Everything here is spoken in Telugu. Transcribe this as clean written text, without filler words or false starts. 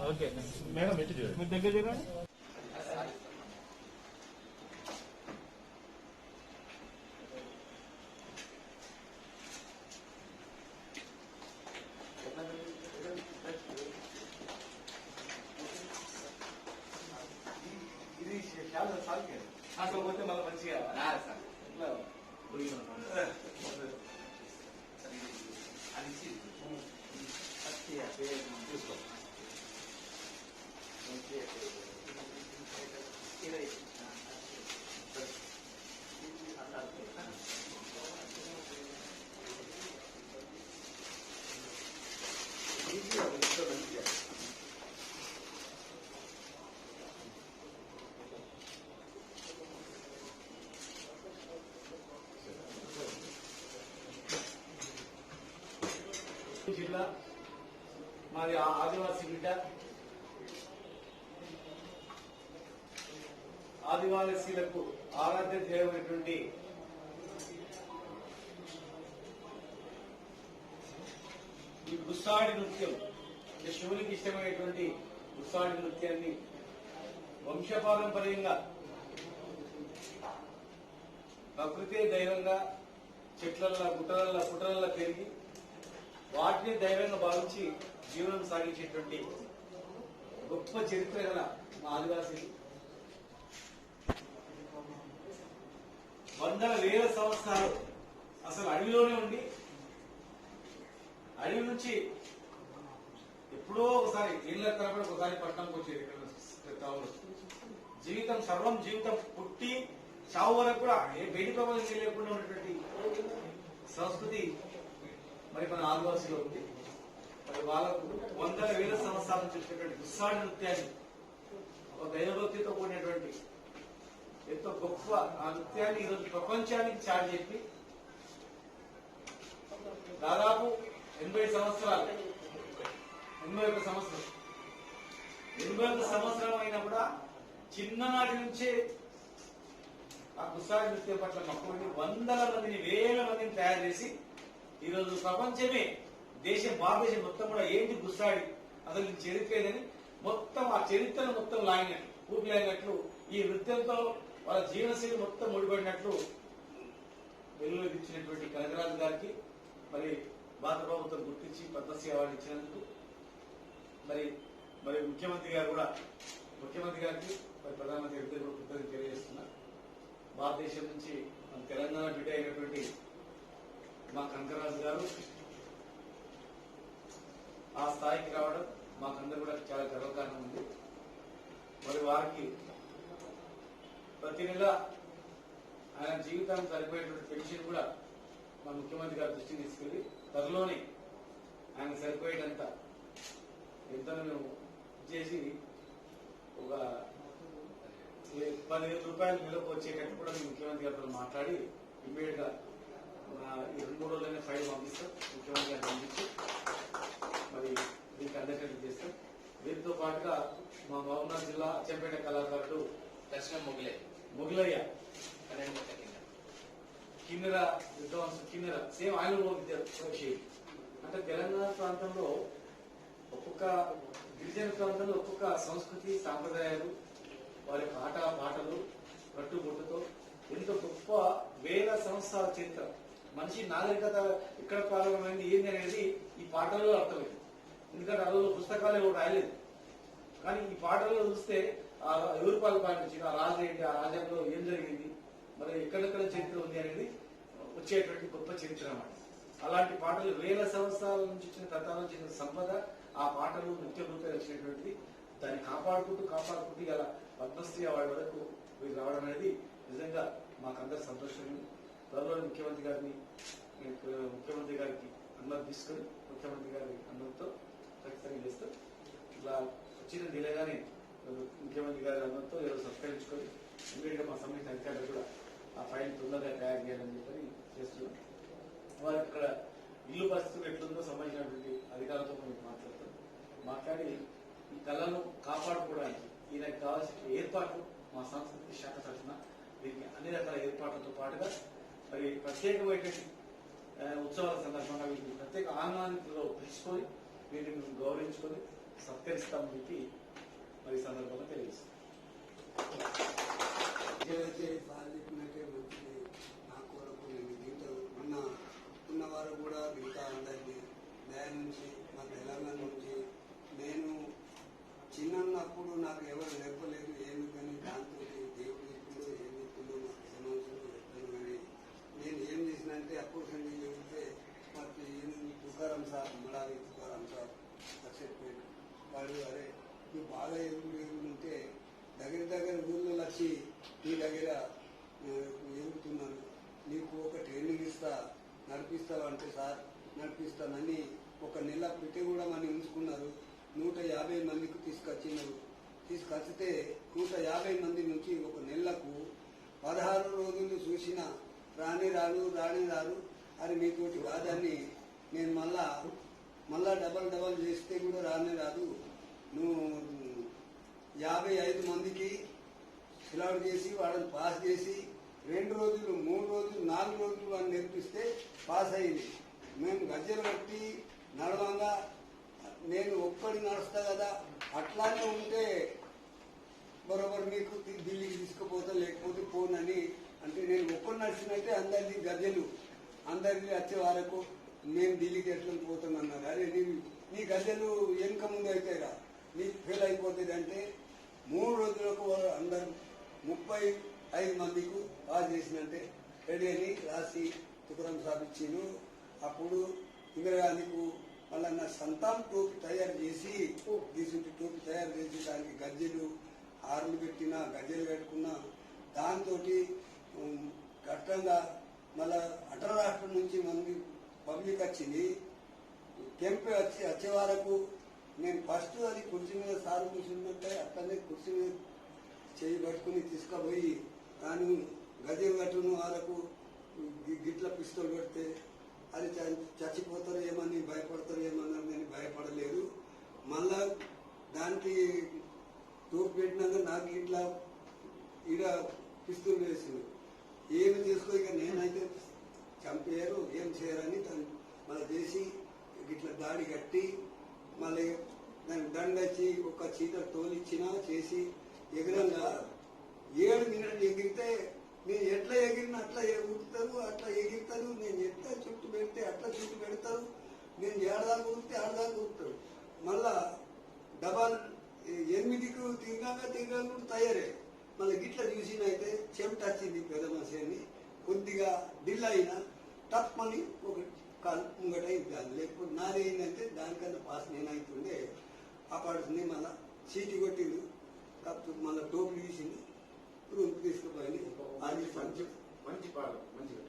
ఓకే మేడం పెట్టి చూడండి మీరు దగ్గర చూడండి ఇది చాలా సాల్కే కాకపోతే మళ్ళీ మంచిగా సార్ ఇట్లా చూసుకో జిల్లా మాది ఆదివాసీ బిడ్డ. ఆదివాసీలకు ఆరాధ్య దైవమైనటువంటి ఈ గుస్సాడి నృత్యం, శివునికి ఇష్టమైనటువంటి గుస్సాడి నృత్యాన్ని వంశపారంపర్యంగా ప్రకృతే దైవంగా చెట్లల్లో పుట్టలల్లో పెరిగి వాటిని దైవంగా భావించి జీవనం సాగించేటువంటి గొప్ప చరిత్ర గల మా ఆదివాసీలు వందల వేల సంవత్సరాలు అసలు అడవిలోనే ఉండి అడవి నుంచి ఎప్పుడో ఒకసారి ఇళ్ల తరబడి ఒకసారి పట్టణంకి వచ్చేది. జీవితం సర్వం జీవితం పుట్టి చావు వరకు కూడా బయటి ప్రపంచం తెలియకుండా ఉన్నటువంటి సంస్కృతి మరి మన ఆదివాసీలో ఉంది. మరి వాళ్ళకు వందల వేల సంవత్సరాల నుంచి వచ్చినటువంటి గుస్సాడి నృత్యాన్ని ఒక దైవభక్తితో కూడినటువంటి ఎంతో గొప్ప ఆ నృత్యాన్ని ఈరోజు ప్రపంచానికి చాటి చెప్పి దాదాపు 81 సంవత్సరాలు 81 సంవత్సరం అయినా కూడా చిన్ననాటి నుంచే ఆ గుస్సాడి నృత్యం పట్ల మక్కువని వందల మందిని వేల మందిని తయారు చేసి ఈరోజు ప్రపంచమే భారతదేశం మొత్తం కూడా ఏంటి గుస్సాడి అసలు ఈ చరిత్ర ఏదని మొత్తం ఆ చరిత్రను మొత్తం లాగినట్లు పూర్తి లాగినట్లు ఈ నృత్యంతో వాళ్ళ జీవనశైలి మొత్తం ముడిపడినట్లు వెలుగులోకి ఇచ్చినటువంటి కనకరాజు గారికి మరి భారత ప్రభుత్వం గుర్తించి పద్మశ్రీ అవార్డు ఇచ్చినందుకు మరి మరి ముఖ్యమంత్రి గారికి మరి ప్రధానమంత్రి ఇద్దరు కూడా కృతజ్ఞతలు తెలియజేస్తున్నారు. భారతదేశం నుంచి మన తెలంగాణ బిడ్డ అయినటువంటి మా కనకరాజు గారు ఆ స్థాయికి రావడం మాకందరూ కూడా చాలా గర్వకారణం ఉంది. మరి వారికి ప్రతి నెల ఆయన జీవితానికి సరిపోయేటువంటి పెన్షన్ కూడా మా ముఖ్యమంత్రి గారి దృష్టికి తీసుకెళ్లి త్వరలోనే ఆయన సరిపోయేటంత ఎంత మేము చేసి ఒక 10,000 రూపాయలు నెలకు వచ్చేటట్టు కూడా మేము ముఖ్యమంత్రి గారితో మాట్లాడి ఇమ్మీడియట్ గా ఈ 2-3 రోజులనే ఫైల్ పంపిస్తాం. ముఖ్యమంత్రి గారు పంపించి మరి దీనికి అందేటట్టు చేస్తాం. దీంతో పాటుగా మా మహబూబ్నగర్ జిల్లా అచ్చంపేట కళాకారుడు మొగిలయ్య కిన్నెర విద్వాంసు కిన్నెర సేమ్ ఆయన విద్యార్థి. అంటే తెలంగాణ ప్రాంతంలో ఒక్కొక్క గిరిజన ప్రాంతంలో ఒక్కొక్క సంస్కృతి సాంప్రదాయాలు వారి పాటలు కట్టుబొట్టుతో ఎంతో గొప్ప వేల సంవత్సరాల చరిత్ర మనిషి నాగరికత ఎక్కడ ప్రారంభమైంది ఏంది అనేది ఈ పాటల్లో అర్థమైంది. ఎందుకంటే ఆ రోజు పుస్తకాలు ఎవరు రాయలేదు. కానీ ఈ పాటల్లో చూస్తే ఎవరు పాలించి ఆ రాజు ఏంటి, ఆ రాజ్యంలో ఏం జరిగింది, మరి ఎక్కడెక్కడ చరిత్ర ఉంది అనేది వచ్చేటువంటి గొప్ప చరిత్ర అన్నమాట. అలాంటి పాటలు వేల సంవత్సరాల నుంచి వచ్చిన తత్వాల నుంచి సంపద ఆ పాటలు నృత్య రూపాయలు వచ్చినటువంటిది. దాన్ని కాపాడుకుంటూ ఇలా పద్మశ్రీ అవార్డు వరకు వీళ్ళు రావడం అనేది నిజంగా మాకందరూ సంతోషం. త్వరలో ముఖ్యమంత్రి గారికి అనుమతి తీసుకొని ముఖ్యమంత్రి గారి అనుమతితో ఖచ్చితంగా చేస్తాం. ఇలా వచ్చిన దిలేగానే ముఖ్యమంత్రి గారి అనుమతితో ఈరోజు సత్కరించుకొని ఇమీడియట్ గా మా సంబంధించిన అధికారులు కూడా ఆ ఫైల్ తొందరగా తయారు చేయాలని చెప్పని చేస్తున్నాం. వారికి ఇక్కడ ఇల్లు పరిస్థితులు ఎట్లుందో సంబంధించినటువంటి అధికారులతో మేము మాట్లాడి ఈ కళను కాపాడుకోవడానికి ఈయనకు కావాల్సిన ఏర్పాట్లు మా సంస్కృతి శాఖ తరఫున వీరికి అన్ని రకాల ఏర్పాట్లతో పాటుగా మరి ప్రత్యేకమైనటువంటి ఉత్సవాల సందర్భంగా వీటిని ప్రత్యేక ఆహ్వానితుల్లో పిలుచుకొని వీటిని గౌరవించుకొని సత్కరిస్తామని చెప్పి మరి ఈ సందర్భంగా తెలియజేస్తాం. ఏదైతే సార్ చెప్పినట్టే మంచిది. నా కొరకు నేను దీంతో ఉన్నవారు కూడా మిగతా అందరినీ దయ నుంచి మా తెలంగాణ నుంచి నేను చిన్నప్పుడు నాకు ఎవరు నేర్పలేదు ఏమి కానీ దాంతో దేవుడు చెప్పిందో ఏం చెప్పిందో నాకు ఏమవసరం చెప్పాను. కానీ నేను ఏం చేసినంటే అప్పుడు సండి చెబితే మాకు తుకారం సార్ మడాలి తుకారం సార్ చెప్పాడు. వాడు అరే నువ్వు బాగా ఎదుగుంటే దగ్గర ఊళ్ళో వచ్చి నీ దగ్గర ఎదుగుతున్నాను, నీకు ఒక ట్రైనింగ్ ఇస్తా నడిపిస్తావు అంటే సార్ నడిపిస్తానని ఒక నెల పెట్టి కూడా మనం ఉంచుకున్నారు. 150 మందికి తీసుకొచ్చితే 150 మంది నుంచి ఒక నెలకు 16 రోజులు చూసిన రాని రారు అని మీతోటి కాదని నేను మళ్ళా డబల్ చేస్తే కూడా రాదు. నువ్వు 55 మందికి ఫిలౌట్ చేసి వాళ్ళని పాస్ చేసి 2 రోజులు 3 రోజులు 4 రోజులు అని నేర్పిస్తే పాస్ అయింది. మేము గజ్జలు కట్టి నడవంగా నేను ఒక్కడి నడుస్తా కదా, అట్లానే ఉంటే బరోబర్ మీకు ఢిల్లీకి తీసుకుపోతా లేకపోతే పోనని అంటే నేను ఒక్కడు నడిచినట్టే అందరిది గజ్జలు అందరిది వచ్చే వరకు మేము ఢిల్లీకి ఎట్లా పోతామన్నారు. అరే నీ గజ్జలు వెనుక ముందు అవుతాయిరా, నీకు ఫెయిల్ అయిపోతుంది అంటే 3 రోజులకు అందరు 35 మందికి పాస్ చేసినట్టే రెడీ అని రాసి తుకురం సాధించాను. అప్పుడు ఇందిరాగాంధీకు మళ్ళీ నా సంతాం టోపీ తయారు చేసి తీసుంటి టోపీ తయారు చేసి దానికి గజ్జెలు ఆర్లు పెట్టిన గజ్జెలు కట్టుకున్నా. దాంతో కష్టంగా మళ్ళా అటర రాష్ట్రం నుంచి మంది పబ్లిక్ వచ్చింది. కెంపు వచ్చే వరకు నేను ఫస్ట్ అది కుర్చీ మీద సారు కూర్చున్నట్టే అక్కడనే కుర్చీ మీద చేయి పట్టుకుని తీసుకుపోయి కానీ గజం కట్టును వాళ్ళకు గిట్ల పిస్తోల్ పెడితే అది చచ్చిపోతారు ఏమని భయపడతారు ఏమన్నారు. నేను భయపడలేదు. మళ్ళా దానికి టోపు పెట్టినాక నాకు ఇట్లా ఈడ పిస్తూల్ వేసింది. ఏమి చేసుకో ఇక నేనైతే చంపేయరు ఏం చేయరని మళ్ళీ చేసి ఇట్లా దాడి కట్టి మళ్ళీ దానికి దండచ్చి ఒక చీత తోలిచ్చినా చేసి ఎగరంగా 7 మినిట్లు ఎగిరితే నేను ఎట్లా ఎగిరిన అట్లా ఉడుతారు, అట్లా ఎగిరితారు. నేను ఎట్లా చుట్టు పెడితే అట్లా చుట్టు పెడతారు. నేను ఏడదాకా ఉడితే ఆడదాకా ఉడుతారు. మళ్ళా డబల్ 8కు తిరగా తయారే. మళ్ళీ గిట్ల చూసినైతే చెమట వచ్చింది పెద్ద మనిషి కొద్దిగా డిల్ అయినా తప్పని ఒక కాలు ముంగట ఇద్దాను. లేకపోతే నాదేంటంటే దానికన్నా పాస్ నేనైతుండే ఆ పాడుతుంది. మళ్ళా చీటి కొట్టింది కాకపోతే మళ్ళీ టోపులు తీసింది రూమ్కి తీసుకుపోయింది. అది మంచి పాడు మంచిగా